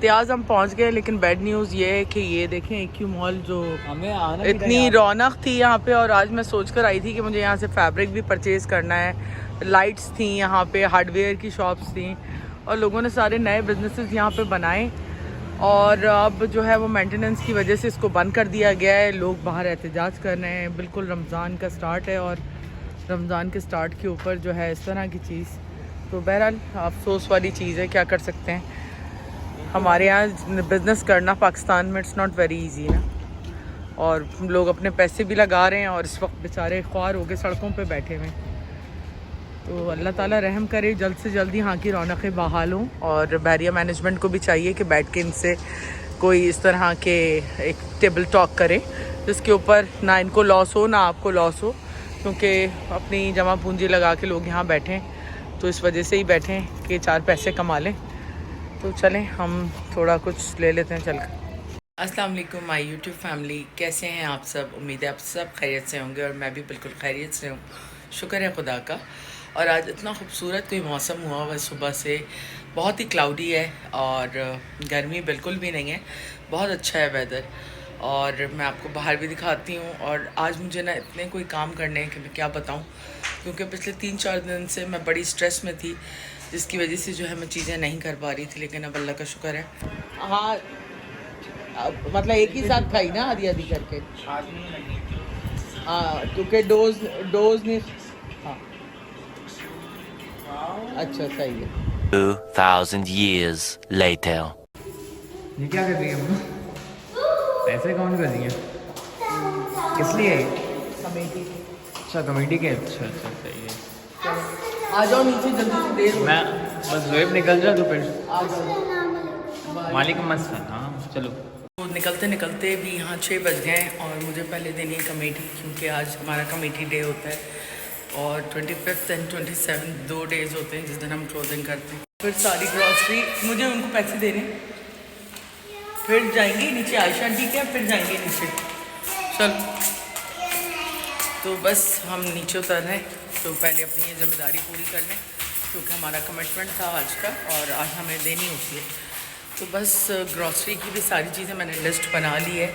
इम्तियाज़ हम पहुंच गए, लेकिन बैड न्यूज़ ये है कि ये देखें एक्यू मॉल जो हमें आना इतनी रौनक थी यहाँ पे, और आज मैं सोच कर आई थी कि मुझे यहाँ से फैब्रिक भी परचेज़ करना है, लाइट्स थी यहाँ पे, हार्डवेयर की शॉप्स थी, और लोगों ने सारे नए बिजनेसेस यहाँ पे बनाए, और अब जो है वो मेंटेनेंस की वजह से इसको बंद कर दिया गया है। लोग बाहर एहतजाज कर रहे हैं, बिल्कुल रमज़ान का स्टार्ट है और रमज़ान के स्टार्ट के ऊपर जो है इस तरह की चीज़, तो बहरहाल अफसोस वाली चीज़ है, क्या कर सकते हैं। हमारे यहाँ बिज़नेस करना पाकिस्तान में इट्स नॉट वेरी इजी ना, और लोग अपने पैसे भी लगा रहे हैं और इस वक्त बेचारे ख्वार होकर सड़कों पे बैठे हुए हैं। तो अल्लाह ताला रहम करे, जल्द से जल्द यहाँ की रौनकें बहाल हों, और बहरिया मैनेजमेंट को भी चाहिए कि बैठ के इनसे कोई इस तरह के एक टेबल टॉक करे जिसके ऊपर ना इनको लॉस हो ना आपको लॉस हो, क्योंकि अपनी जमा पूंजी लगा के लोग यहाँ बैठें तो इस वजह से ही बैठें कि 4 पैसे कमा लें। तो चलें हम थोड़ा कुछ ले लेते हैं चलकर। अस्सलाम वालेकुम माय यूट्यूब फैमिली, कैसे हैं आप सब? उम्मीद है आप सब खैरियत से होंगे और मैं भी बिल्कुल खैरियत से हूँ, शुक्र है खुदा का। और आज इतना खूबसूरत कोई मौसम हुआ हुआ, सुबह से बहुत ही क्लाउडी है और गर्मी बिल्कुल भी नहीं है, बहुत अच्छा है वेदर। और मैं आपको बाहर भी दिखाती हूँ। और आज मुझे ना इतने कोई काम करने हैं कि मैं क्या बताऊँ, क्योंकि पिछले 3-4 दिन से मैं बड़ी स्ट्रेस में थी, जिसकी वजह से जो है मैं चीज़ें नहीं कर पा रही थी, लेकिन अब अल्लाह का शुक्र है। हाँ, मतलब एक ही साथ खाई ना, आधी आधी करके। हाँ, क्योंकि डोज नहीं। हाँ अच्छा, सही है। 2000 years later. ये क्या कर रही है हम? पैसे काउंट कर रही हैं? किस लिए? कमेटी। अच्छा, कमेटी के। अच्छा सही है। आ जाओ नीचे जल्दी से, देर हो मैं बस वेब निकल जा तो फिर। आ जाओ। मालिक मस्त। हाँ चलो। तो निकलते निकलते भी यहाँ 6 बज गए और मुझे पहले देनी है कमेटी, क्योंकि आज हमारा कमेटी डे होता है और 25 और 27 2 डेज़ होते हैं जिस दिन हम क्लोजिंग करते हैं। फिर सारी ग्रॉसरी मुझे उनको पैसे देने, फिर जाएंगे नीचे आयशा आंटी के, फिर जाएंगे नीचे। चल, तो बस हम नीचे उतर रहे हैं, तो पहले अपनी ये जिम्मेदारी पूरी कर लें, क्योंकि हमारा कमिटमेंट था आज का और आज हमें देनी होती है। तो बस ग्रॉसरी की भी सारी चीज़ें मैंने लिस्ट बना ली है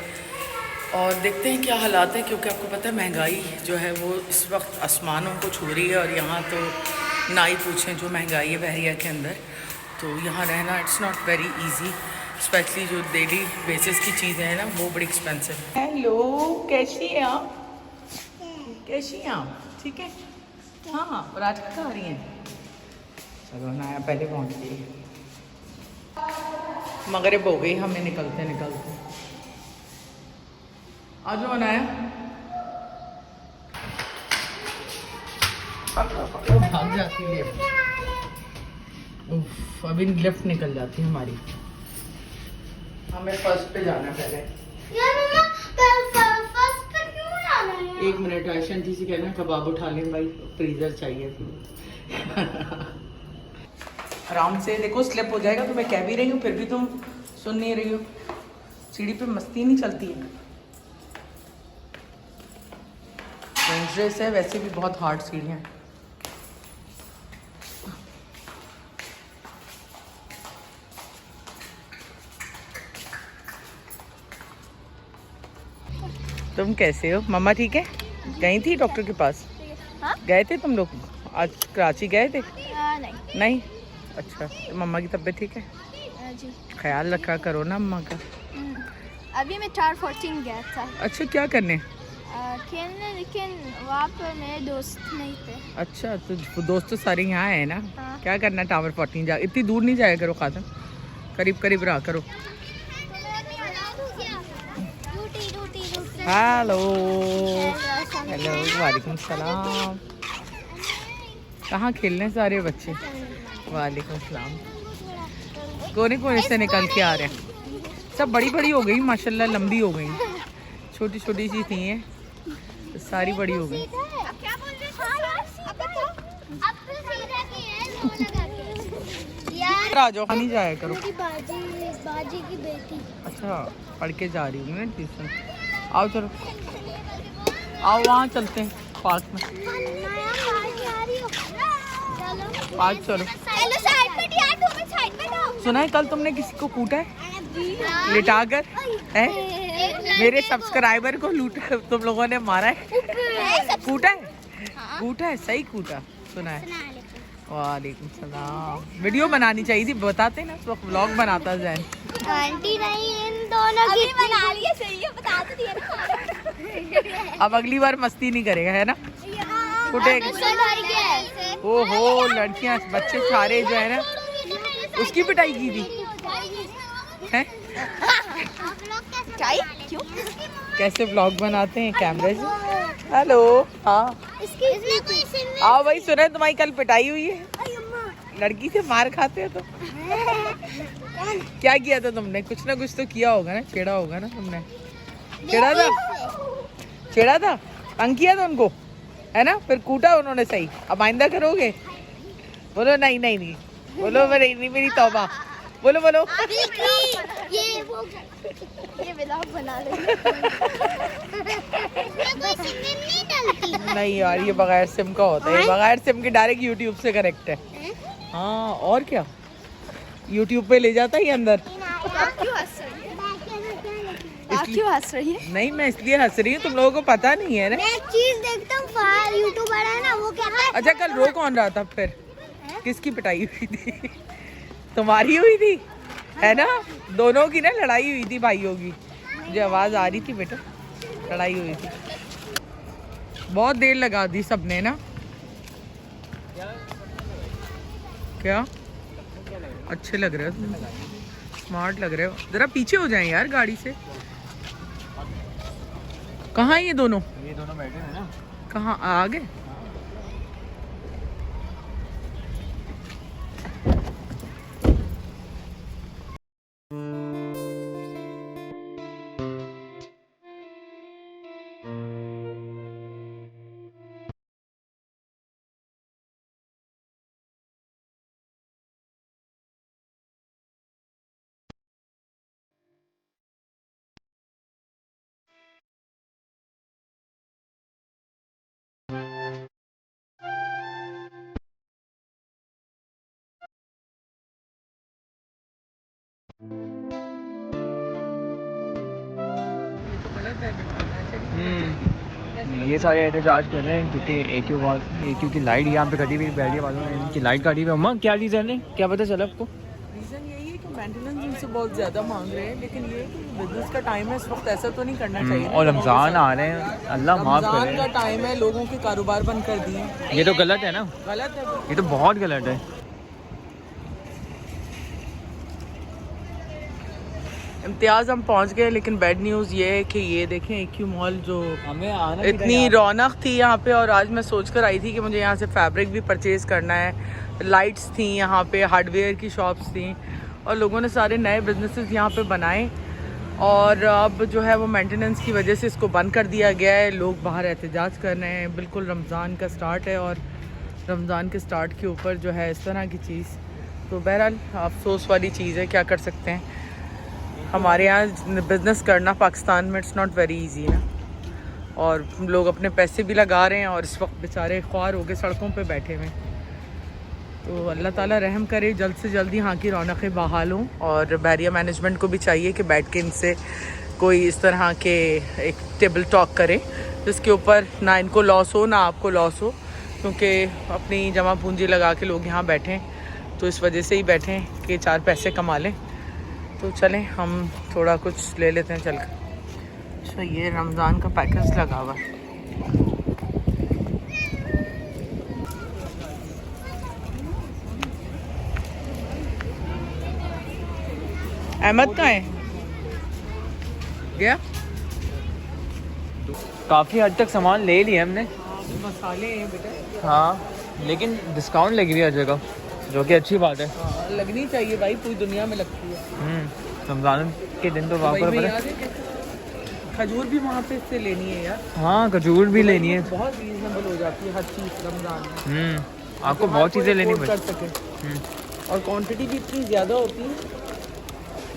और देखते हैं क्या हालात है, क्योंकि आपको पता है महंगाई जो है वो इस वक्त आसमानों को छू रही है, और यहाँ तो ना ही पूछें जो महंगाई है बहरिया के अंदर। तो यहाँ रहना it's not very easy, specially जो डेली बेसिस की चीज़ें हैं ना वो बड़ी एक्सपेंसिव। हेलो, कैसी हैं आप? कैसी हैं आप? ठीक है। हाँ, पराठा खा रही हैं? चलो, नाया पहले पहुँच गई, मगरिब हो गई हमें निकलते निकलते। आ जाओ नाया। भाग जाती है लिफ्ट। उफ, अभी लिफ्ट निकल जाती है हमारी। हमें फर्स्ट पे जाना है पहले। फर्स्ट पे क्यों जाना है? 1 मिनट, आयशा जी से कहना कबाब उठा लें भाई, फ्रीजर चाहिए थी। आराम से देखो, स्लिप हो जाएगा। तो मैं कह भी रही हूँ फिर भी तुम सुन नहीं रही हो। सीढ़ी पे मस्ती नहीं चलती है। ड्रेस है, वैसे भी बहुत हार्ड सीढ़ियाँ हैं। तुम कैसे हो? मम्मा ठीक है? गई थी डॉक्टर के पास? हाँ? गए थे तुम लोग आज कराची गए थे? नहीं। नहीं? अच्छा, तो मम्मा की तबीयत ठीक है? जी। ख्याल रखा करो ना मम्मा का। अभी मैं 414 गया था अच्छा, क्या करने? खेलने, लेकिन वहाँ पर मेरे दोस्त नहीं थे। अच्छा, तो दोस्त तो सारे यहाँ है ना? हाँ। क्या करना टावर 14 जा, इतनी दूर नहीं जाया करो खातम, करीब करीब रहा करो। हेलो। हेलो, वालेकुम सलाम। कहाँ खेलने सारे बच्चे? वालेकुम सलाम। कोने कोने से निकल के आ रहे हैं। सब बड़ी बड़ी हो गई माशाल्लाह, लंबी हो गई, छोटी छोटी सी थी हैं तो सारी बड़ी हो गई। आ जाओ, नहीं जाया करो। बाजी की बेटी। अच्छा, पढ़ के जा रही हूँ ना ट्यूशन। आओ चलो, आओ वहाँ चलते हैं पार्क में। पार्क चलो। साइड पे सुना है कल तुमने किसी को कूटा है? लिटा कर है मेरे सब्सक्राइबर को लूटा तुम लोगों ने मारा है, कूटा है, सही कूटा, सुना है। वालेकुम सलाम। वीडियो बनानी चाहिए थी, बताते ना तो व्लॉग बनाता जैन। आंटी नहीं, इन दोनों की बना लिए, सही है, बता तो दिया ना। अब अगली बार मस्ती नहीं करेगा, है ना? कुटेगा। ओहो, लड़कियां बच्चे सारे जो है ना उसकी पिटाई की थी हैं? कैसे व्लॉग बनाते हैं कैमरे से। हेलो, हाँ आओ भाई, सुना है तुम्हारी कल पिटाई हुई है, लड़की से मार खाते हो तो। क्या किया था तुमने? कुछ ना कुछ तो किया होगा ना, छेड़ा होगा ना तुमने। छेड़ा था, तंग किया था उनको, है ना? फिर कूटा उन्होंने, सही। अब आइंदा करोगे? बोलो नहीं, बोलो मेरी तौबा, बोलो। ये व्लॉग बना लो। नहीं यार, ये बगैर सिम का होता है, बगैर सिम के डायरेक्ट यूट्यूब से कनेक्ट है। हाँ और क्या, यूट्यूब पे ले जाता ही अंदर। आप क्यों हंस रही है? नहीं, मैं इसलिए हंस रही हूँ, तुम लोगों को पता नहीं है ना। मैं एक चीज देखता हूँ, यूट्यूबर है ना, वो क्या है? अच्छा, कल रो कौन रहा था फिर? किसकी पिटाई हुई थी? तुम्हारी हुई थी, है ना? दोनों की ना लड़ाई हुई थी भाइयों की, मुझे आवाज आ रही थी बेटा, लड़ाई हुई थी। बहुत देर लगा दी सबने ना। क्या अच्छे लग रहे हो तुम, स्मार्ट लग रहे हो। जरा पीछे हो जाएं यार गाड़ी से। कहाँ ये दोनों बैठे हैं ना। कहाँ आ गए? ये सारे एहतजाज कर रहे हैं क्योंकि AQ की लाइट यहाँ पे कटी हुई, बैरियर वालों ने इनकी लाइट काटी हुई। अम्मा क्या रीज़न है, क्या पता चला आपको? रीज़न यही है कि मेंटेनेंस इनसे बहुत ज़्यादा मांग रहे हैं, लेकिन ये कि बिजनेस का टाइम है, इस वक्त ऐसा तो नहीं करना चाहिए। और रमज़ान आ रहे हैं, अल्लाह माफ़ करे। रमज़ान का टाइम है, लोगों के कारोबार बंद कर दिए, ये तो गलत है ना, गलत है। ये तो बहुत गलत है। इम्तियाज़ हम पहुंच गए, लेकिन बैड न्यूज़ ये है कि ये देखें AQ मॉल जो हमें आना इतनी रौनक थी यहाँ पे, और आज मैं सोच कर आई थी कि मुझे यहाँ से फैब्रिक भी परचेज़ करना है, लाइट्स थी यहाँ पे, हार्डवेयर की शॉप्स थी, और लोगों ने सारे नए बिजनेसेस यहाँ पे बनाए, और अब जो है वो मेंटेनेंस की वजह से इसको बंद कर दिया गया है। लोग बाहर एहतजाज कर रहे हैं, बिल्कुल रमज़ान का स्टार्ट है, और रमज़ान के स्टार्ट के ऊपर जो है इस तरह की चीज़, तो बहरहाल अफसोस वाली चीज़ है, क्या कर सकते हैं। हमारे यहाँ बिज़नेस करना पाकिस्तान में इट्स नॉट वेरी इजी ना, और लोग अपने पैसे भी लगा रहे हैं, और इस वक्त बेचारे ख्वार होकर सड़कों पे बैठे हुए हैं। तो अल्लाह ताला रहम करे, जल्द से जल्द यहाँ की रौनकें बहाल हों, और बैरिया मैनेजमेंट को भी चाहिए कि बैठ के इनसे कोई इस तरह के एक टेबल टॉक करे जिसके ऊपर ना इनको लॉस हो ना आपको लॉस हो, क्योंकि अपनी जमा पूंजी लगा के लोग यहाँ बैठें, तो इस वजह से ही बैठें कि 4 पैसे कमा लें। तो चलें हम थोड़ा कुछ ले लेते हैं चल कर। अच्छा, ये रमज़ान का पैकेज लगा हुआ है। अहमद कहाँ है? गया? काफ़ी हद तक सामान ले लिया हमने। मसाले हैं बेटा। हाँ, लेकिन डिस्काउंट लगी हुई है हर जगह, जो कि अच्छी बात है। हाँ, लगनी चाहिए भाई, पूरी दुनिया में लगती है। रमज़ान के दिन तो वहाँ पर खजूर भी वहाँ पे से लेनी है यार। हाँ, खजूर भी लेनी है, बहुत रीजनेबल हो जाती है हर चीज़ रमज़ान में। आपको बहुत चीज़ें लेनी कर सके, और क्वांटिटी भी इतनी ज़्यादा होती है।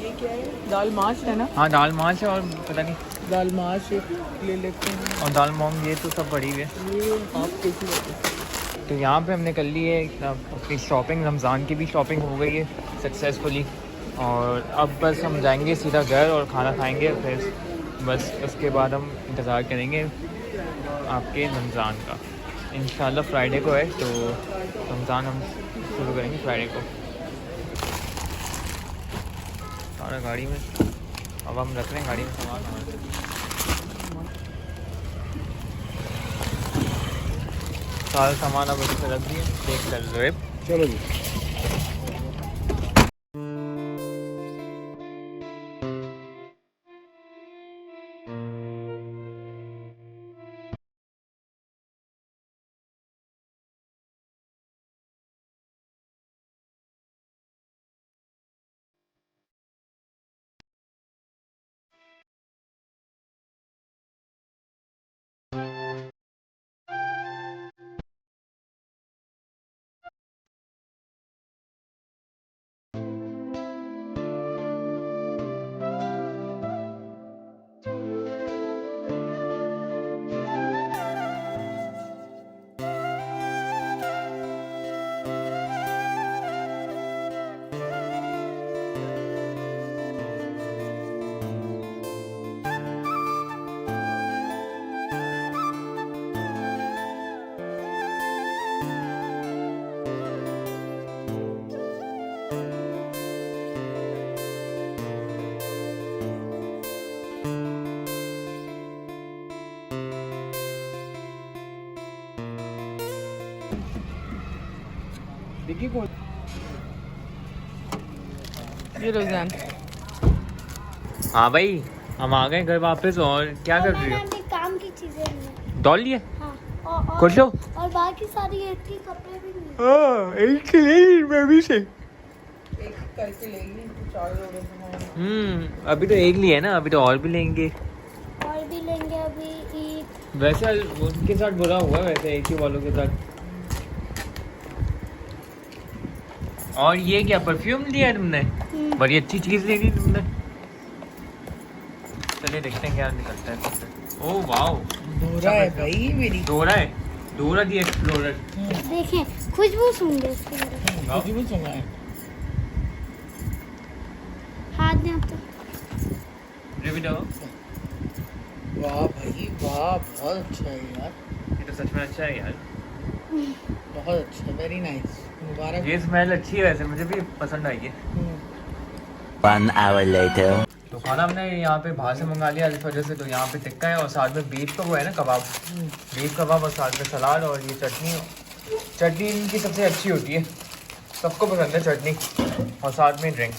ये क्या है? दाल माश है ना? हाँ, दाल माश है, और पता नहीं दाल माश ले लेते हैं, और दाल मूंग, ये तो सब पड़ी हुई है। ये हाफ केजी होती है। तो यहाँ पे हमने कर ली है अपनी शॉपिंग, रमज़ान की भी शॉपिंग हो गई है सक्सेसफुली। और अब बस हम जाएंगे सीधा घर और खाना खाएंगे, फिर बस उसके बाद हम इंतज़ार करेंगे आपके रमज़ान का। इंशाल्लाह फ्राइडे को है, तो रमज़ान हम शुरू करेंगे फ्राइडे को। सारा गाड़ी में, अब हम रख रहे हैं गाड़ी में सामान। सारा सामान अब उसमें रख दिए, देख कर रहे। चलो जी। देखिए कौन ये रोजान। हाँ भाई, हम आ गए घर वापस। और क्या कर रही हो? मैंने काम की चीजें ली हैं। डॉल लिए? हाँ, खुश हो? और बाकी सारी एक ही कपड़े भी नहीं। एक के लिए मैं भी से। एक करके लेंगे तो 4 लोग। अभी तो एक लिए है ना, अभी तो और भी लेंगे। और भी लेंगे अभी ईद। वैसे उनके साथ बुरा हुआ, वैसे एक ही वालों के साथ। और ये क्या परफ्यूम लिया है तुमने? बड़ी अच्छी चीज ले ली तुमने। चलिए देखते हैं क्या निकलता है। ओह वाओ, डोरा है भाई मेरी। डोरा है, डोरा दी एक्सप्लोरर। देखें, खुशबू सूंघे इसके अंदर। मुझे भी सुना है। हाथ में अब तो वाह भाई वाह, बहुत अच्छा है यार। ये तो सच में अच्छा है यार, बहुत अच्छा, वेरी नाइस, मुबारक। ये स्मेल अच्छी है, वैसे मुझे भी पसंद आई है। 1 hour later. तो खाना हमने यहाँ पे बाहर से मंगा लिया इस वजह से। तो यहाँ पे टिक्का है और साथ में बीफ का वो है ना कबाब, बीफ कबाब और साथ में सलाद और ये चटनी। चटनी इनकी सबसे अच्छी होती है, सबको पसंद है चटनी, और साथ में ड्रिंक।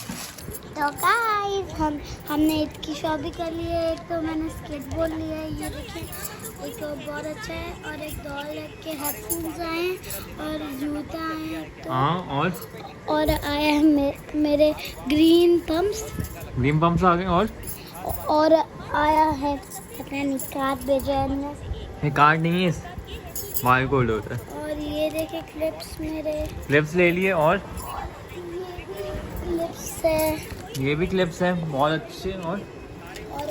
तो गाइस हमने ईद की शॉपिंग कर ली है। एक तो मैंने स्केटबोर्ड लिया है, ये देखिए, एक तो बहुत अच्छा है। और एक डॉल के हेडफोन्स आए हैं और जूता आए हैं। तो हाँ, और आया है मेरे ग्रीन पम्प्स। ग्रीन पम्प्स आ गए। और आया है पता नहीं कार्ड भेजा है इनने। ये कार्ड नहीं है, बार कोड होता है। और ये देखे क्लिप्स मेरे, क्लिप्स ले लिए। और क्लिप्स है, ये भी क्लिप्स हैं, बहुत अच्छे। और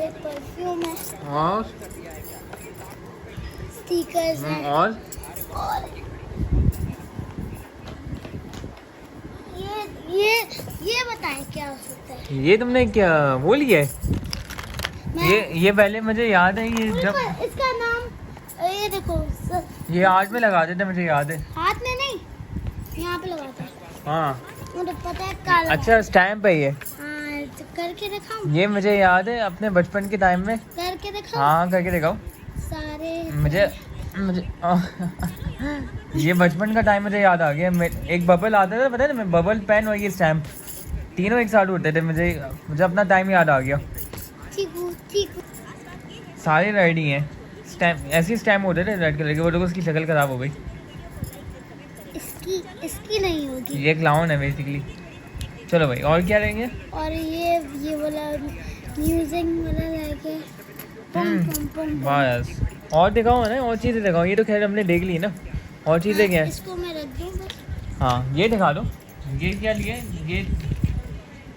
एक परफ्यूम है, स्टिकर्स हैं। और ये बताएं क्या हो सकता है। ये तुमने क्या वो लिया है? ये पहले मुझे याद है, ये जब इसका नाम ये देखो ये हाथ में लगाते थे, मुझे याद है। हाथ में नहीं, यहाँ पे लगाते हैं। हाँ मुझे पता है काला। अच्छा, स्टैम्प है ये। हाँ, तो करके दिखाऊं? ये मुझे याद है अपने बचपन के टाइम में। करके दिखाऊं? हाँ करके दिखाओ। सारे मुझे ये बचपन का टाइम मुझे याद आ गया। एक बबल आता था, पता है ना, बबल पेन और ये स्टैम्प तीनों एक साथ उड़ते थे। मुझे अपना टाइम याद आ गया। ठीक। सारे रेडी हैं। स्टैम्प ऐसे स्टैम्प होते थे रेड कलर के, वो लोग उसकी शक्ल खराब हो गई। इसकी नहीं होगी। ये क्लाउन है बेसिकली। चलो भाई, और क्या लेंगे? और ये वाला म्यूजिक वाला लेके पम बस और दिखाओ ना, और चीज़ें दिखाओ। ये तो खैर हमने देख ली ना, और चीज़ें क्या है? इसको मैं रख दूं बस। हाँ ये दिखा दो। ये क्या लिए? ये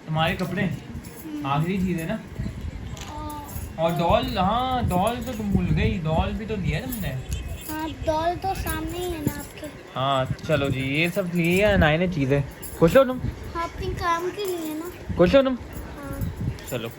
तुम्हारे कपड़े, आखिरी चीज़ है ना। और डॉल, हाँ डॉल तो तुम भूल गई, डॉल भी तो दिया तुमने। हाँ, डॉल तो सामने ही है ना आपके। हाँ चलो जी, ये सब लिए नए नए चीज़ें। खुश हो तुम? हाँ थिंक काम के लिए ना। खुश हो तुम? हाँ। चलो